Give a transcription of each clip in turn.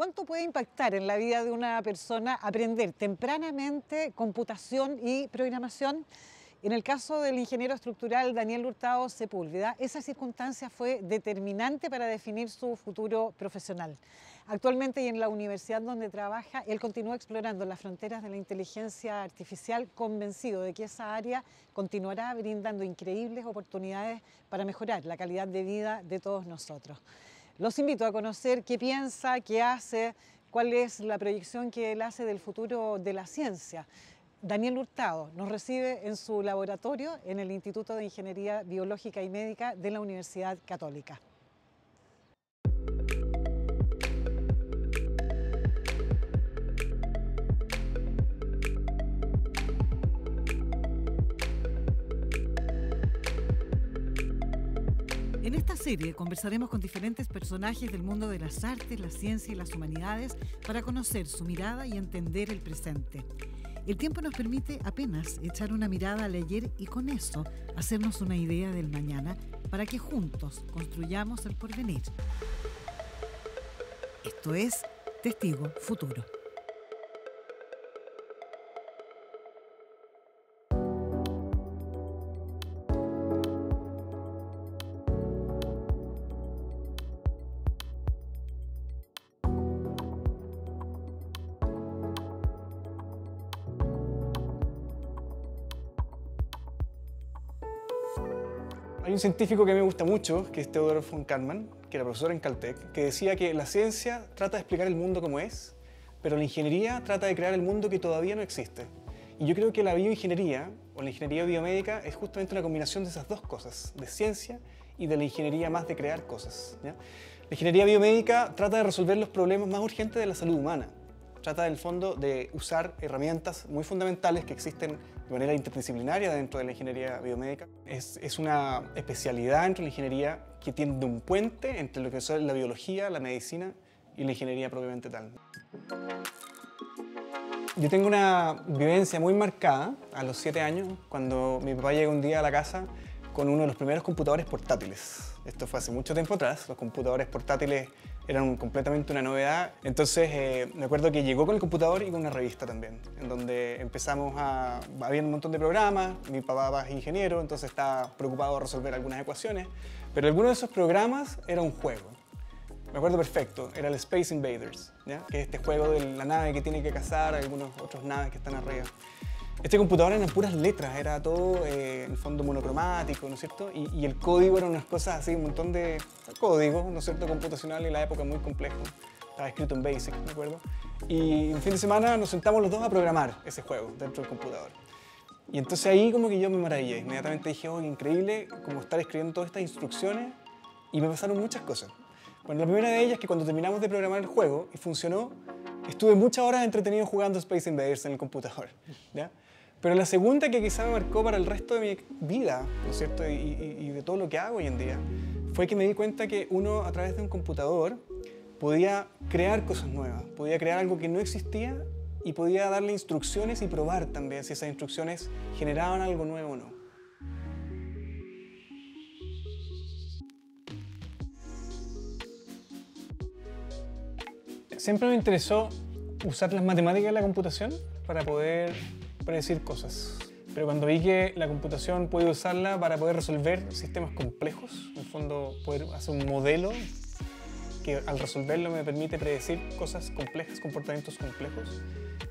¿Cuánto puede impactar en la vida de una persona aprender tempranamente computación y programación? En el caso del ingeniero estructural Daniel Hurtado Sepúlveda, esa circunstancia fue determinante para definir su futuro profesional. Actualmente y en la universidad donde trabaja, él continúa explorando las fronteras de la inteligencia artificial, convencido de que esa área continuará brindando increíbles oportunidades para mejorar la calidad de vida de todos nosotros. Los invito a conocer qué piensa, qué hace, cuál es la proyección que él hace del futuro de la ciencia. Daniel Hurtado nos recibe en su laboratorio en el Instituto de Ingeniería Biológica y Médica de la Universidad Católica. En esta serie conversaremos con diferentes personajes del mundo de las artes, la ciencia y las humanidades para conocer su mirada y entender el presente. El tiempo nos permite apenas echar una mirada al ayer y con eso hacernos una idea del mañana para que juntos construyamos el porvenir. Esto es Testigo Futuro. Hay un científico que me gusta mucho, que es Theodor von Karman, que era profesor en Caltech, que decía que la ciencia trata de explicar el mundo como es, pero la ingeniería trata de crear el mundo que todavía no existe. Y yo creo que la bioingeniería, o la ingeniería biomédica, es justamente una combinación de esas dos cosas, de ciencia y de la ingeniería más de crear cosas, ¿ya? La ingeniería biomédica trata de resolver los problemas más urgentes de la salud humana. Trata, en el fondo, de usar herramientas muy fundamentales que existen de manera interdisciplinaria dentro de la ingeniería biomédica. Es una especialidad dentro de la ingeniería que tiende un puente entre lo que es la biología, la medicina y la ingeniería propiamente tal. Yo tengo una vivencia muy marcada a los 7 años, cuando mi papá llega un día a la casa con uno de los primeros computadores portátiles. Esto fue hace mucho tiempo atrás, los computadores portátiles eran completamente una novedad. Entonces me acuerdo que llegó con el computador y con una revista también, en donde empezamos había un montón de programas, mi papá es ingeniero, entonces estaba preocupado de resolver algunas ecuaciones, pero alguno de esos programas era un juego. Me acuerdo perfecto, era el Space Invaders, ¿ya? Que es este juego de la nave que tiene que cazar a algunas otras naves que están arriba. Este computador eran puras letras, era todo en el fondo monocromático, ¿no es cierto? Y el código eran unas cosas así, un montón de código, ¿no es cierto?, computacional, en la época muy complejo. Estaba escrito en BASIC, me acuerdo. Y un fin de semana nos sentamos los dos a programar ese juego dentro del computador. Y entonces ahí como que yo me maravillé. Inmediatamente dije, oh, increíble, como estar escribiendo todas estas instrucciones. Y me pasaron muchas cosas. Bueno, la primera de ellas es que cuando terminamos de programar el juego y funcionó, estuve muchas horas entretenido jugando Space Invaders en el computador, ¿ya? Pero la segunda que quizá me marcó para el resto de mi vida, ¿no es cierto?, y de todo lo que hago hoy en día, fue que me di cuenta que uno a través de un computador podía crear cosas nuevas, podía crear algo que no existía y podía darle instrucciones y probar también si esas instrucciones generaban algo nuevo o no. Siempre me interesó usar las matemáticas de la computación para poder predecir cosas. Pero cuando vi que la computación puede usarla para poder resolver sistemas complejos, en el fondo poder hacer un modelo que al resolverlo me permite predecir cosas complejas, comportamientos complejos,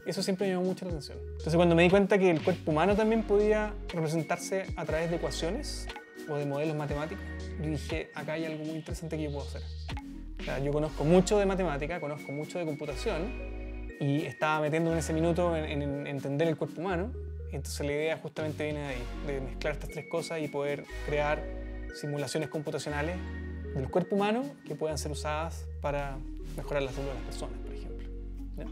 eso siempre me llamó mucho la atención. Entonces cuando me di cuenta que el cuerpo humano también podía representarse a través de ecuaciones o de modelos matemáticos, yo dije, acá hay algo muy interesante que yo puedo hacer. O sea, yo conozco mucho de matemática, conozco mucho de computación, y estaba metiendo en ese minuto en entender el cuerpo humano. Y entonces la idea justamente viene de ahí, de mezclar estas tres cosas y poder crear simulaciones computacionales del cuerpo humano que puedan ser usadas para mejorar la salud de las personas, por ejemplo, ¿ya?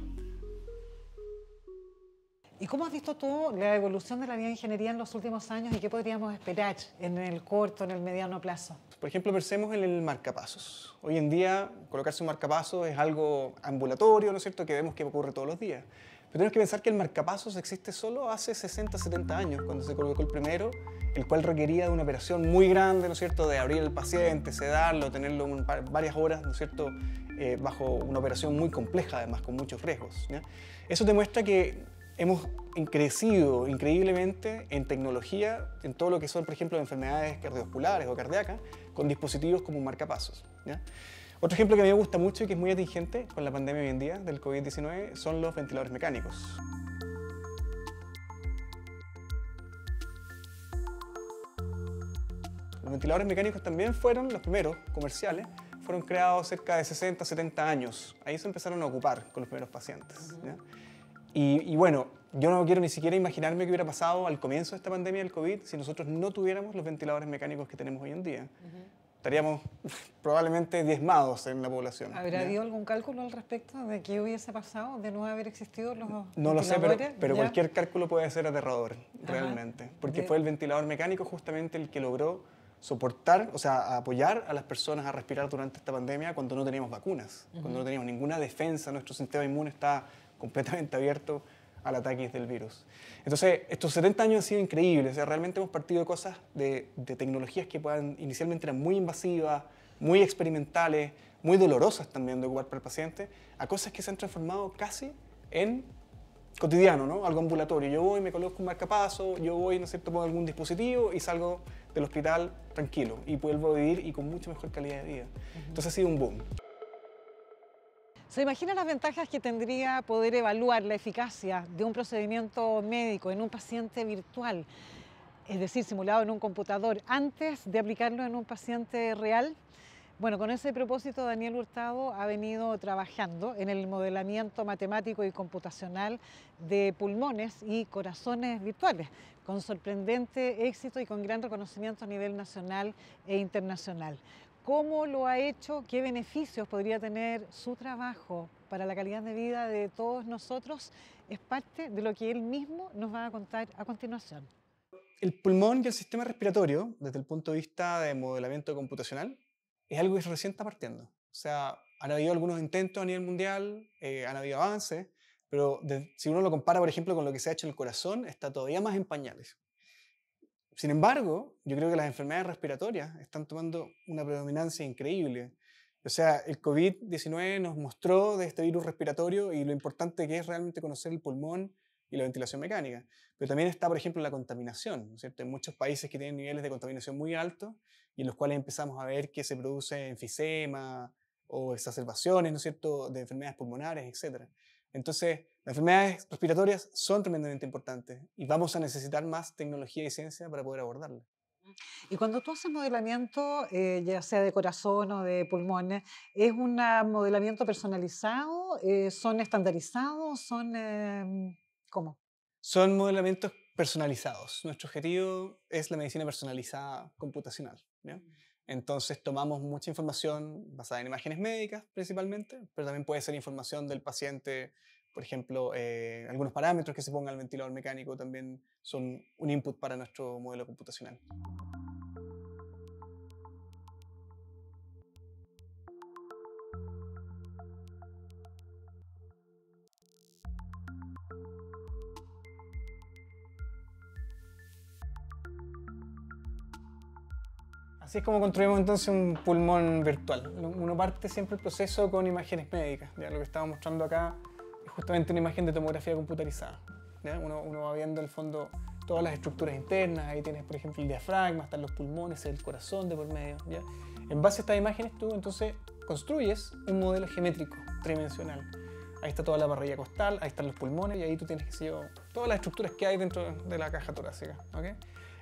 ¿Y cómo has visto tú la evolución de la bioingeniería en los últimos años y qué podríamos esperar en el corto, en el mediano plazo? Por ejemplo, pensemos en el marcapasos. Hoy en día, colocarse un marcapasos es algo ambulatorio, ¿no es cierto?, que vemos que ocurre todos los días. Pero tenemos que pensar que el marcapasos existe solo hace 60, 70 años, cuando se colocó el primero, el cual requería de una operación muy grande, ¿no es cierto?, de abrir al paciente, sedarlo, tenerlo varias horas, ¿no es cierto?, bajo una operación muy compleja, además, con muchos riesgos, ¿ya? Eso demuestra que hemos crecido increíblemente en tecnología, en todo lo que son, por ejemplo, enfermedades cardiovasculares o cardíacas, con dispositivos como un marcapasos, ¿ya? Otro ejemplo que a mí me gusta mucho y que es muy atingente con la pandemia hoy en día del COVID-19 son los ventiladores mecánicos. Los ventiladores mecánicos también fueron los primeros comerciales, fueron creados cerca de 60, 70 años. Ahí se empezaron a ocupar con los primeros pacientes, ¿ya? Y bueno, yo no quiero ni siquiera imaginarme qué hubiera pasado al comienzo de esta pandemia del COVID si nosotros no tuviéramos los ventiladores mecánicos que tenemos hoy en día. Estaríamos probablemente diezmados en la población. ¿Habrá habido algún cálculo al respecto de qué hubiese pasado de no haber existido los No lo sé, pero ¿Ya? cualquier cálculo puede ser aterrador, realmente. Porque fue el ventilador mecánico justamente el que logró soportar, o sea, apoyar a las personas a respirar durante esta pandemia cuando no teníamos vacunas, cuando no teníamos ninguna defensa, nuestro sistema inmune está completamente abierto al ataque del virus. Entonces, estos 70 años han sido increíbles. O sea, realmente hemos partido de cosas, de tecnologías que inicialmente eran muy invasivas, muy experimentales, muy dolorosas también de ocupar para el paciente, a cosas que se han transformado casi en cotidiano, ¿no? Algo ambulatorio. Yo voy, me coloco un marcapasos, yo voy, ¿no es cierto?, pongo algún dispositivo y salgo del hospital tranquilo y vuelvo a vivir y con mucha mejor calidad de vida. Entonces ha sido un boom. ¿Se imagina las ventajas que tendría poder evaluar la eficacia de un procedimiento médico en un paciente virtual, es decir, simulado en un computador, antes de aplicarlo en un paciente real? Bueno, con ese propósito, Daniel Hurtado ha venido trabajando en el modelamiento matemático y computacional de pulmones y corazones virtuales, con sorprendente éxito y con gran reconocimiento a nivel nacional e internacional. ¿Cómo lo ha hecho? ¿Qué beneficios podría tener su trabajo para la calidad de vida de todos nosotros? Es parte de lo que él mismo nos va a contar a continuación. El pulmón y el sistema respiratorio, desde el punto de vista de modelamiento computacional, es algo que recién está partiendo. O sea, han habido algunos intentos a nivel mundial, han habido avances, pero si uno lo compara, por ejemplo, con lo que se ha hecho en el corazón, está todavía más en pañales. Sin embargo, yo creo que las enfermedades respiratorias están tomando una predominancia increíble. O sea, el COVID-19 nos mostró de este virus respiratorio y lo importante que es realmente conocer el pulmón y la ventilación mecánica. Pero también está, por ejemplo, la contaminación, ¿no es cierto? En muchos países que tienen niveles de contaminación muy altos y en los cuales empezamos a ver que se produce enfisema o exacerbaciones, ¿no es cierto?, de enfermedades pulmonares, etc. Entonces, las enfermedades respiratorias son tremendamente importantes y vamos a necesitar más tecnología y ciencia para poder abordarlas. Y cuando tú haces modelamiento, ya sea de corazón o de pulmones, ¿es un modelamiento personalizado? ¿Son estandarizados? ¿Cómo? Son modelamientos personalizados. Nuestro objetivo es la medicina personalizada computacional, ¿ya? Entonces tomamos mucha información basada en imágenes médicas principalmente, pero también puede ser información del paciente, por ejemplo, algunos parámetros que se pongan al ventilador mecánico también son un input para nuestro modelo computacional. Así es como construimos entonces un pulmón virtual. Uno parte siempre el proceso con imágenes médicas. ¿Ya? Lo que estamos mostrando acá es justamente una imagen de tomografía computarizada. ¿Ya? Uno va viendo en el fondo todas las estructuras internas. Ahí tienes, por ejemplo, el diafragma, están los pulmones, el corazón de por medio. ¿Ya? En base a estas imágenes tú entonces construyes un modelo geométrico tridimensional. Ahí está toda la parrilla costal, ahí están los pulmones y ahí tú tienes, qué sé yo, todas las estructuras que hay dentro de la caja torácica. ¿Okay?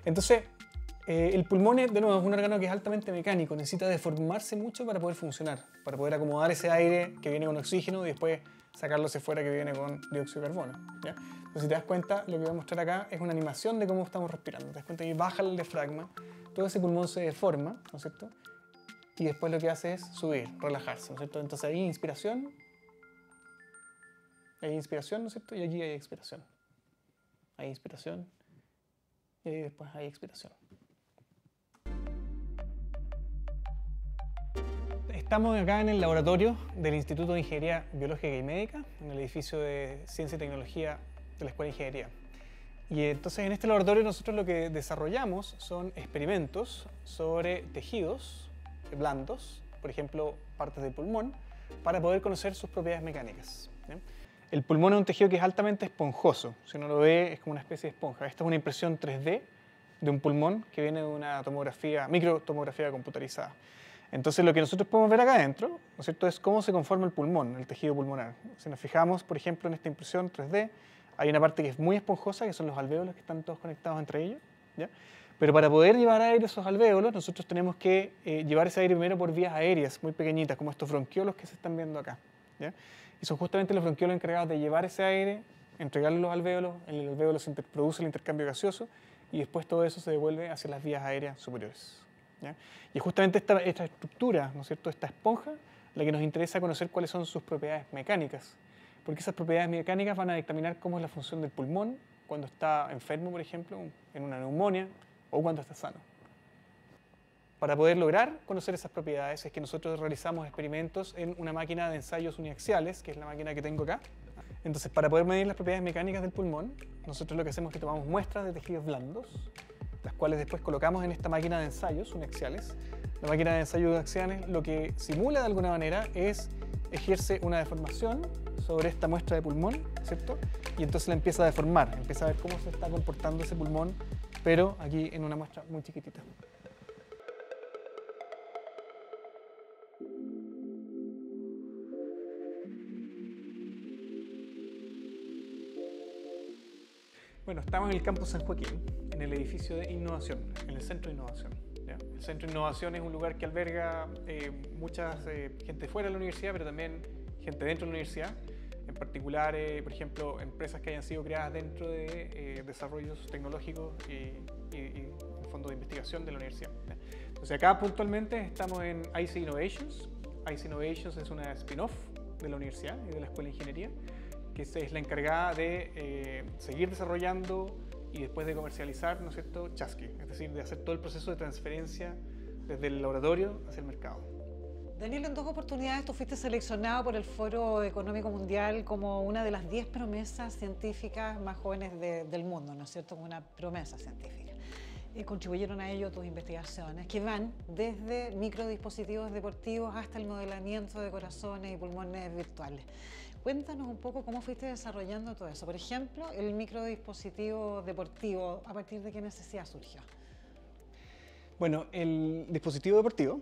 Entonces, el pulmón, de nuevo, es un órgano que es altamente mecánico, necesita deformarse mucho para poder funcionar, para poder acomodar ese aire que viene con oxígeno y después sacarlo hacia afuera que viene con dióxido de carbono. ¿Ya? Entonces, si te das cuenta, lo que voy a mostrar acá es una animación de cómo estamos respirando. Te das cuenta que baja el diafragma, todo ese pulmón se deforma, ¿no es cierto? Y después lo que hace es subir, relajarse, ¿no es cierto? Entonces ahí inspiración, ¿no es cierto? Y aquí hay expiración. Hay inspiración y ahí después hay expiración. Estamos acá en el laboratorio del Instituto de Ingeniería Biológica y Médica, en el edificio de Ciencia y Tecnología de la Escuela de Ingeniería. Y entonces en este laboratorio nosotros lo que desarrollamos son experimentos sobre tejidos blandos, por ejemplo partes del pulmón, para poder conocer sus propiedades mecánicas. ¿Bien? El pulmón es un tejido que es altamente esponjoso. Si uno lo ve es como una especie de esponja. Esta es una impresión 3D de un pulmón que viene de una tomografía, microtomografía computarizada. Entonces lo que nosotros podemos ver acá adentro, ¿no es cierto?, es cómo se conforma el pulmón, el tejido pulmonar. Si nos fijamos, por ejemplo, en esta impresión 3D, hay una parte que es muy esponjosa, que son los alvéolos que están todos conectados entre ellos, ¿ya? Pero para poder llevar aire a esos alvéolos, nosotros tenemos que llevar ese aire primero por vías aéreas muy pequeñitas, como estos bronquiolos que se están viendo acá, ¿ya? Y son justamente los bronquiolos encargados de llevar ese aire, entregarlo a los alvéolos, en el alvéolo se produce el intercambio gaseoso y después todo eso se devuelve hacia las vías aéreas superiores, ¿ya? Y es justamente esta estructura, ¿no es cierto?, esta esponja, la que nos interesa conocer cuáles son sus propiedades mecánicas, porque esas propiedades mecánicas van a dictaminar cómo es la función del pulmón cuando está enfermo, por ejemplo, en una neumonía, o cuando está sano. Para poder lograr conocer esas propiedades es que nosotros realizamos experimentos en una máquina de ensayos uniaxiales, que es la máquina que tengo acá. Entonces, para poder medir las propiedades mecánicas del pulmón, nosotros lo que hacemos es que tomamos muestras de tejidos blandos, las cuales después colocamos en esta máquina de ensayos uniaxiales. La máquina de ensayos uniaxiales lo que simula de alguna manera es ejerce una deformación sobre esta muestra de pulmón, ¿cierto? Y entonces la empieza a deformar, empieza a ver cómo se está comportando ese pulmón, pero aquí en una muestra muy chiquitita. Bueno, estamos en el campus San Joaquín, en el edificio de innovación, en el centro de innovación, ¿ya? El centro de innovación es un lugar que alberga mucha gente fuera de la universidad, pero también gente dentro de la universidad, en particular, por ejemplo, empresas que hayan sido creadas dentro de desarrollos tecnológicos y el fondo de investigación de la universidad, ¿ya? Entonces acá puntualmente estamos en IC Innovations. IC Innovations es una spin-off de la universidad y de la Escuela de Ingeniería, que es la encargada de seguir desarrollando y después de comercializar, ¿no es cierto?, Chasqui, es decir, de hacer todo el proceso de transferencia desde el laboratorio hacia el mercado. Daniel, en 2 oportunidades tú fuiste seleccionado por el Foro Económico Mundial como una de las 10 promesas científicas más jóvenes del mundo, ¿no es cierto?, como una promesa científica. Contribuyeron a ello tus investigaciones, que van desde microdispositivos deportivos hasta el modelamiento de corazones y pulmones virtuales. Cuéntanos un poco cómo fuiste desarrollando todo eso. Por ejemplo, el microdispositivo deportivo, ¿a partir de qué necesidad surgió? Bueno, el dispositivo deportivo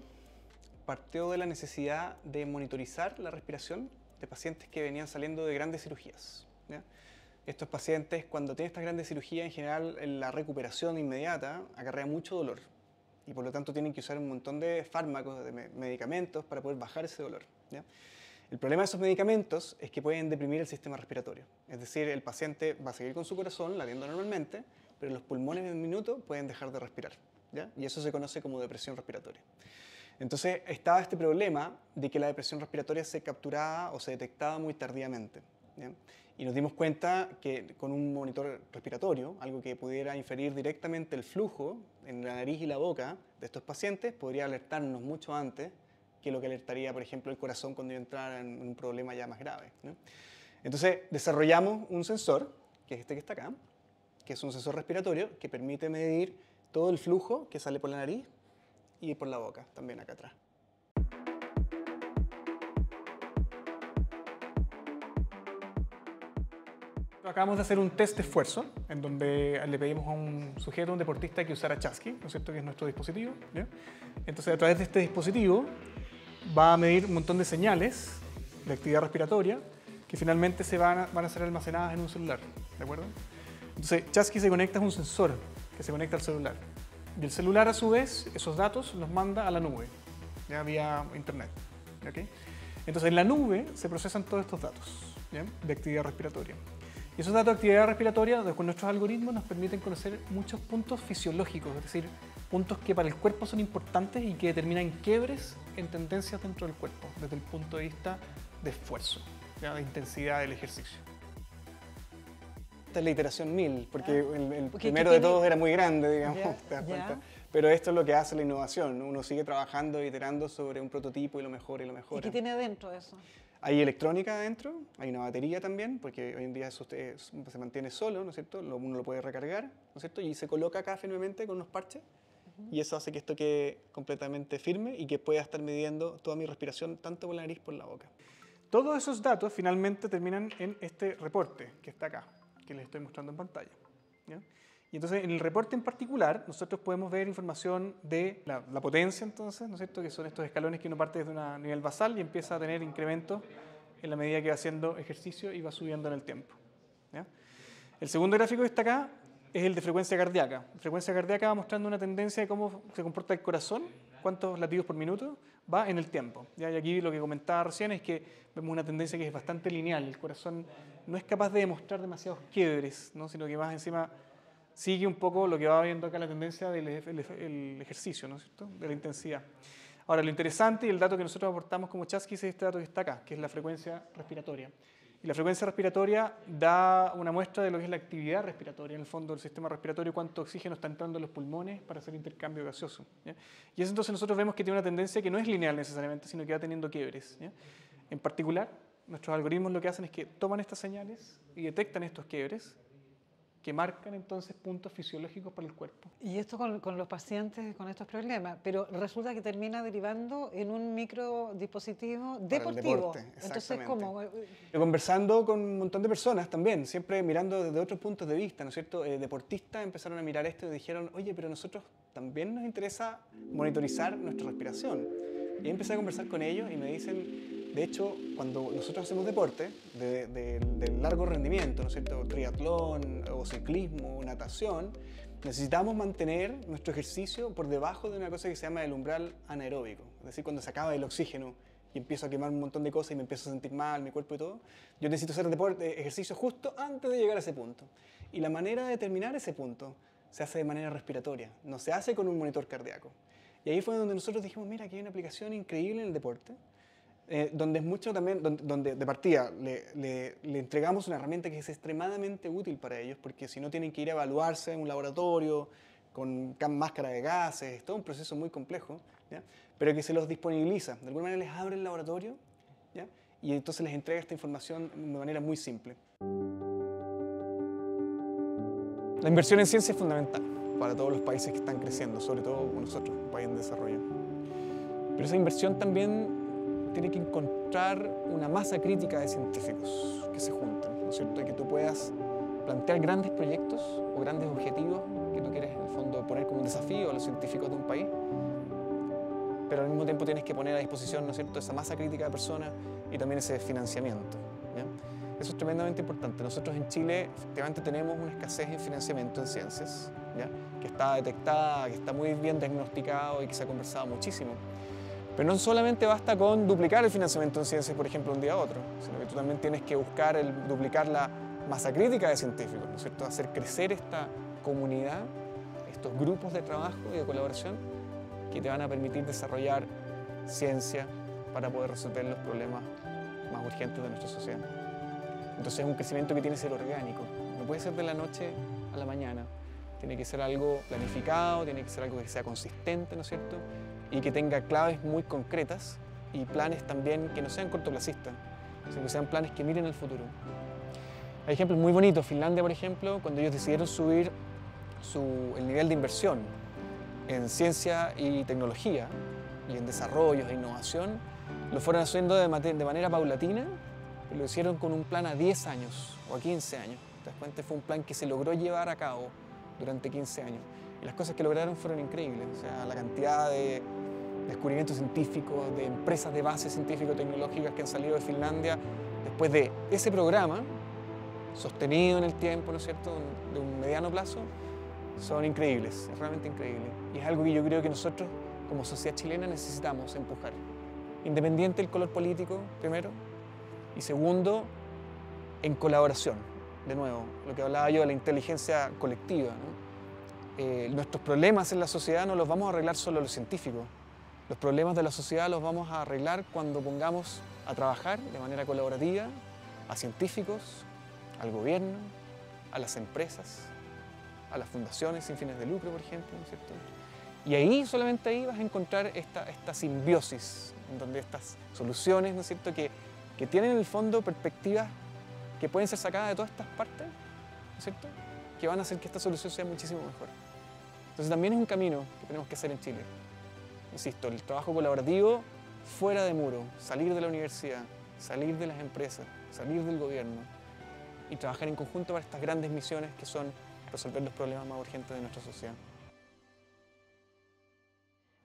partió de la necesidad de monitorizar la respiración de pacientes que venían saliendo de grandes cirugías, ¿ya? Estos pacientes, cuando tienen estas grandes cirugías, en general la recuperación inmediata acarrea mucho dolor y por lo tanto tienen que usar un montón de fármacos, de medicamentos para poder bajar ese dolor, ¿ya? El problema de esos medicamentos es que pueden deprimir el sistema respiratorio, es decir, el paciente va a seguir con su corazón latiendo normalmente, pero los pulmones en un minuto pueden dejar de respirar, ¿ya? Y eso se conoce como depresión respiratoria. Entonces estaba este problema de que la depresión respiratoria se capturaba o se detectaba muy tardíamente, ¿ya? Y nos dimos cuenta que con un monitor respiratorio, algo que pudiera inferir directamente el flujo en la nariz y la boca de estos pacientes, podría alertarnos mucho antes que lo que alertaría, por ejemplo, el corazón cuando entrara en un problema ya más grave, ¿no? Entonces desarrollamos un sensor, que es este que está acá, que es un sensor respiratorio que permite medir todo el flujo que sale por la nariz y por la boca, también acá atrás. Acabamos de hacer un test de esfuerzo, en donde le pedimos a un sujeto, un deportista, que usara Chasqui, ¿no es cierto?, que es nuestro dispositivo, ¿ya? Entonces, a través de este dispositivo va a medir un montón de señales de actividad respiratoria que finalmente van a ser almacenadas en un celular, ¿de acuerdo? Entonces, Chasqui se conecta a un sensor que se conecta al celular. Y el celular, a su vez, esos datos los manda a la nube, ya vía internet, ¿okay? Entonces, en la nube se procesan todos estos datos, ¿ya?, de actividad respiratoria. Y esos datos de actividad respiratoria, con nuestros algoritmos, nos permiten conocer muchos puntos fisiológicos, es decir, puntos que para el cuerpo son importantes y que determinan quiebres en tendencias dentro del cuerpo, desde el punto de vista de esfuerzo, ¿ya?, de intensidad del ejercicio. Esta es la iteración 1000, porque el primero de todos era muy grande, digamos, ¿te das cuenta? Pero esto es lo que hace la innovación, ¿no? Uno sigue trabajando, iterando sobre un prototipo y lo mejora y lo mejora. ¿Y qué tiene adentro eso? Hay electrónica adentro, hay una batería también, porque hoy en día eso se mantiene solo, ¿no es cierto? Uno lo puede recargar, ¿no es cierto? Y se coloca acá firmemente con unos parches, y eso hace que esto quede completamente firme y que pueda estar midiendo toda mi respiración, tanto por la nariz como por la boca. Todos esos datos finalmente terminan en este reporte que está acá, que les estoy mostrando en pantalla, ¿ya? Y entonces en el reporte en particular nosotros podemos ver información de la potencia, entonces, ¿no es cierto?, que son estos escalones que uno parte desde un nivel basal y empieza a tener incrementos en la medida que va haciendo ejercicio y va subiendo en el tiempo, ¿ya? El segundo gráfico que está acá es el de frecuencia cardíaca. La frecuencia cardíaca va mostrando una tendencia de cómo se comporta el corazón, cuántos latidos por minuto va en el tiempo, ¿ya? Y aquí lo que comentaba recién es que vemos una tendencia que es bastante lineal. El corazón no es capaz de demostrar demasiados quiebres, ¿no?, sino que más encima sigue un poco lo que va viendo acá la tendencia del ejercicio, ¿no es cierto?, de la intensidad. Ahora, lo interesante y el dato que nosotros aportamos como Chasqui es este dato que está acá, que es la frecuencia respiratoria. Y la frecuencia respiratoria da una muestra de lo que es la actividad respiratoria, en el fondo del sistema respiratorio, cuánto oxígeno está entrando a los pulmones para hacer intercambio gaseoso, ¿ya? Y eso entonces nosotros vemos que tiene una tendencia que no es lineal necesariamente, sino que va teniendo quiebres, ¿ya? En particular, nuestros algoritmos lo que hacen es que toman estas señales y detectan estos quiebres, que marcan entonces puntos fisiológicos para el cuerpo. Y esto con los pacientes con estos problemas, pero resulta que termina derivando en un microdispositivo deportivo. Deporte, entonces, ¿cómo? Conversando con un montón de personas también, siempre mirando desde otros puntos de vista, ¿no es cierto? Deportistas empezaron a mirar esto y dijeron, oye, pero nosotros también nos interesa monitorizar nuestra respiración. Y empecé a conversar con ellos y me dicen, de hecho, cuando nosotros hacemos deporte de largo rendimiento, ¿no es cierto?, triatlón o ciclismo o natación, necesitamos mantener nuestro ejercicio por debajo de una cosa que se llama el umbral anaeróbico. Es decir, cuando se acaba el oxígeno y empiezo a quemar un montón de cosas y me empiezo a sentir mal, mi cuerpo y todo, yo necesito hacer ejercicio justo antes de llegar a ese punto. Y la manera de determinar ese punto se hace de manera respiratoria, no se hace con un monitor cardíaco. Y ahí fue donde nosotros dijimos, mira, aquí hay una aplicación increíble en el deporte, donde es mucho también, donde de partida le entregamos una herramienta que es extremadamente útil para ellos, porque si no tienen que ir a evaluarse en un laboratorio con máscara de gases, es todo un proceso muy complejo, ¿ya? Pero que se los disponibiliza, de alguna manera les abre el laboratorio, ¿ya? Y entonces les entrega esta información de manera muy simple. La inversión en ciencia es fundamental para todos los países que están creciendo, sobre todo nosotros, un país en desarrollo. Pero esa inversión también tiene que encontrar una masa crítica de científicos que se juntan, ¿no es cierto? Y que tú puedas plantear grandes proyectos o grandes objetivos que tú quieres, en el fondo, poner como un desafío a los científicos de un país, pero al mismo tiempo tienes que poner a disposición, ¿no es cierto?, esa masa crítica de personas y también ese financiamiento, ¿ya? Eso es tremendamente importante. Nosotros en Chile efectivamente tenemos una escasez en financiamiento en ciencias, ¿ya?, que está detectada, que está muy bien diagnosticado y que se ha conversado muchísimo. Pero no solamente basta con duplicar el financiamiento en ciencias, por ejemplo, de un día a otro, sino que tú también tienes que buscar duplicar la masa crítica de científicos, ¿no es cierto?, hacer crecer esta comunidad, estos grupos de trabajo y de colaboración que te van a permitir desarrollar ciencia para poder resolver los problemas más urgentes de nuestra sociedad. Entonces es un crecimiento que tiene que ser orgánico, no puede ser de la noche a la mañana, tiene que ser algo planificado, tiene que ser algo que sea consistente, ¿no es cierto?, y que tenga claves muy concretas y planes también que no sean cortoplacistas, sino que sean planes que miren al futuro. Hay ejemplos muy bonitos. Finlandia, por ejemplo, cuando ellos decidieron subir el nivel de inversión en ciencia y tecnología y en desarrollo e innovación, lo fueron haciendo de manera paulatina, pero lo hicieron con un plan a 10 años o a 15 años. ¿Te das cuenta? Fue un plan que se logró llevar a cabo durante 15 años. Y las cosas que lograron fueron increíbles. O sea, la cantidad de descubrimientos científicos, de empresas de base científico-tecnológicas que han salido de Finlandia después de ese programa, sostenido en el tiempo, ¿no es cierto?, de un mediano plazo, son increíbles, es realmente increíble. Y es algo que yo creo que nosotros, como sociedad chilena, necesitamos empujar. Independiente del color político, primero, y segundo, en colaboración. De nuevo, lo que hablaba yo de la inteligencia colectiva, ¿no? Nuestros problemas en la sociedad no los vamos a arreglar solo los científicos. Los problemas de la sociedad los vamos a arreglar cuando pongamos a trabajar de manera colaborativa a científicos, al gobierno, a las empresas, a las fundaciones sin fines de lucro, por ejemplo, ¿no es cierto?, Y ahí, solamente ahí, vas a encontrar esta simbiosis, en donde estas soluciones, ¿no es cierto?, que tienen en el fondo perspectivas que pueden ser sacadas de todas estas partes, ¿no es cierto?, que van a hacer que esta solución sea muchísimo mejor. Entonces también es un camino que tenemos que hacer en Chile. Insisto, el trabajo colaborativo fuera de muro, salir de la universidad, salir de las empresas, salir del gobierno y trabajar en conjunto para estas grandes misiones que son resolver los problemas más urgentes de nuestra sociedad.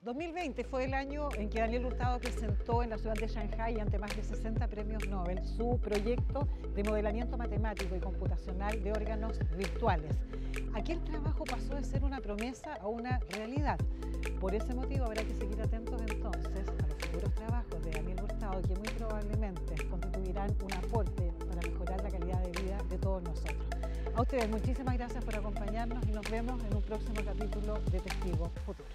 2020 fue el año en que Daniel Hurtado presentó en la ciudad de Shanghái, ante más de 60 premios Nobel, su proyecto de modelamiento matemático y computacional de órganos virtuales. Aquel trabajo pasó de ser una promesa a una realidad. Por ese motivo habrá que seguir atentos entonces a los futuros trabajos de Daniel Hurtado, que muy probablemente constituirán un aporte para mejorar la calidad de vida de todos nosotros. A ustedes muchísimas gracias por acompañarnos y nos vemos en un próximo capítulo de Testigo Futuro.